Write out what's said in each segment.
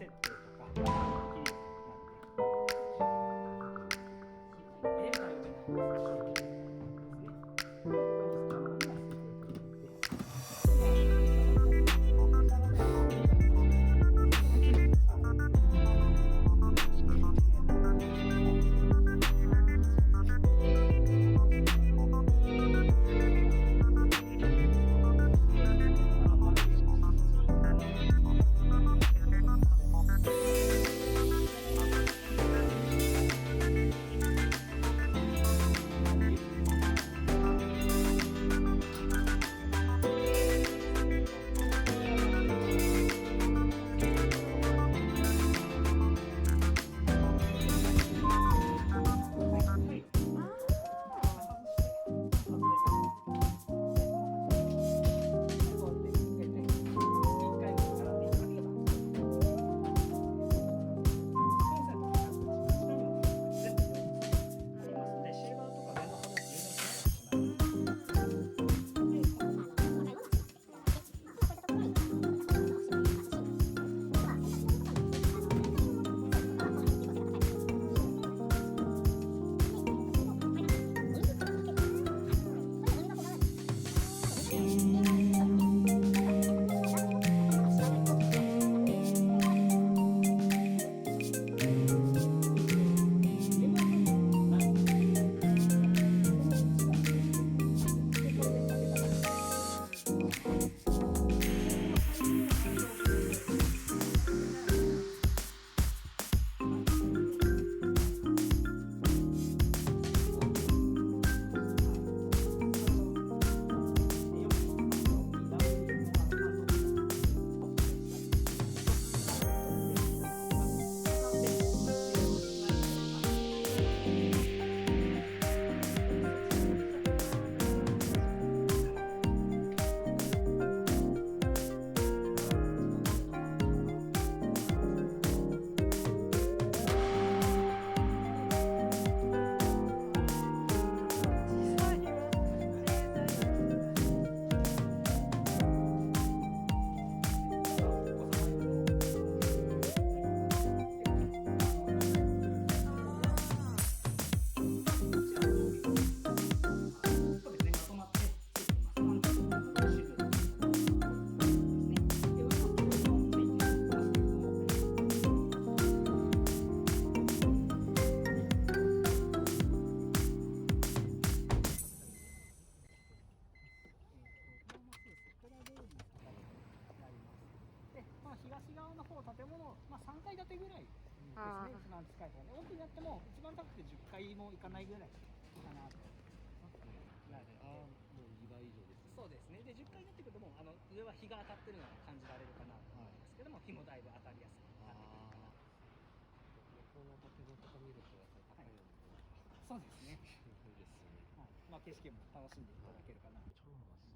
設定とかできるようになって、絵が読めないですね。東側の方建物、3階建てぐらいですね、一番近い方で、奥になっても一番高くて10階もいかないぐらいかなと。もう2倍以上です、ね、そうですね。で10階になってくるともう上は日が当たってるのが感じられるかなと思いますけども、日もだいぶ当たりやすくなってくるかな。この建物とか見るとやっぱり高いような、そうですね。いいですね。景色も楽しんでいただけるかな。超うまそ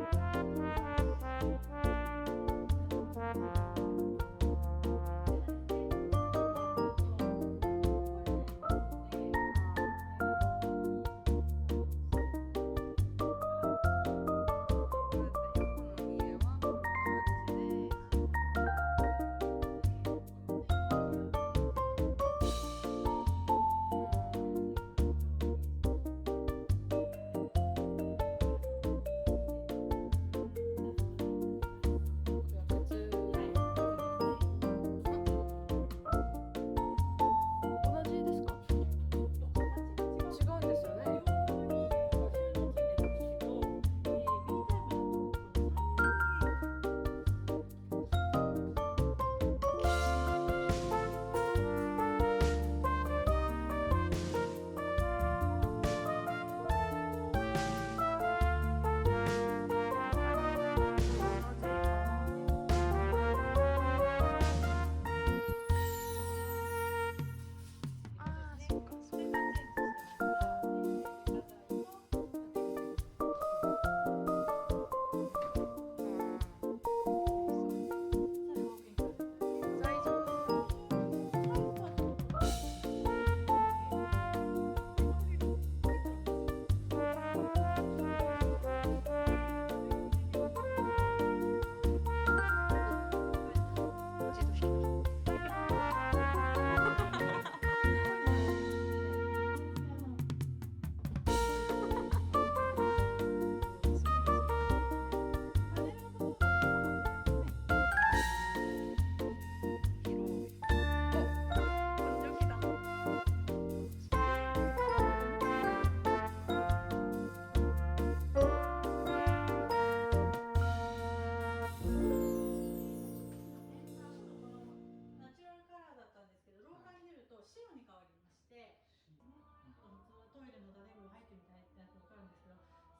う。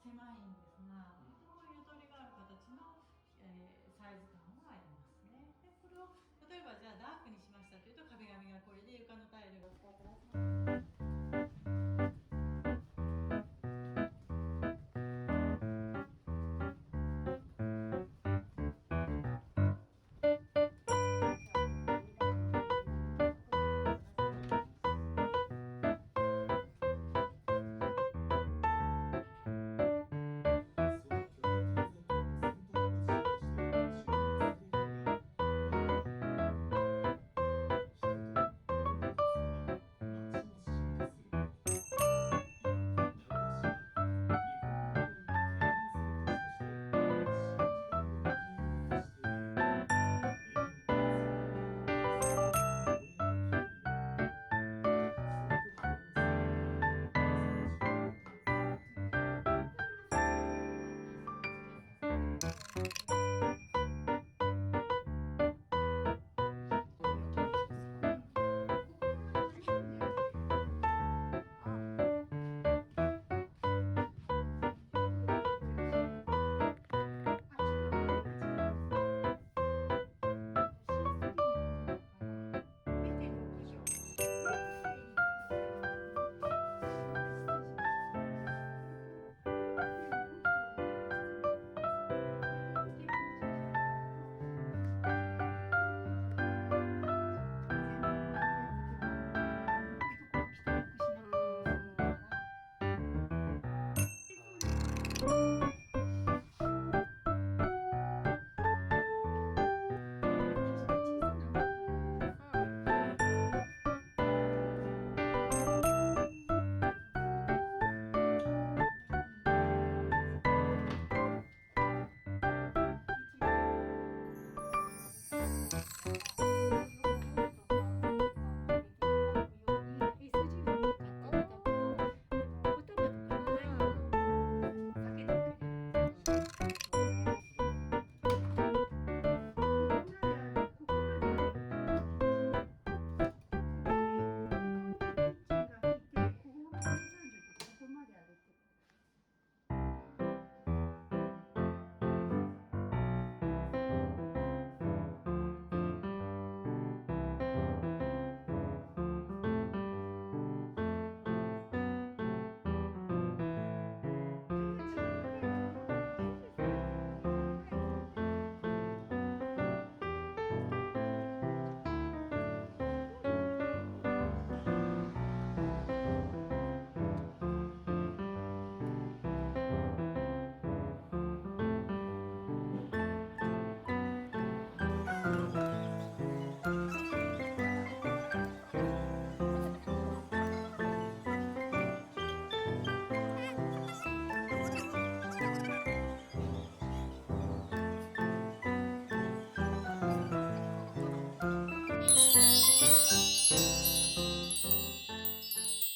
狭いんですが、とてもゆとりがある形の、サイズ感はありますね。でこれを例えばじゃあダークにしましたというと、壁紙がこれで床のタイルが使ってます。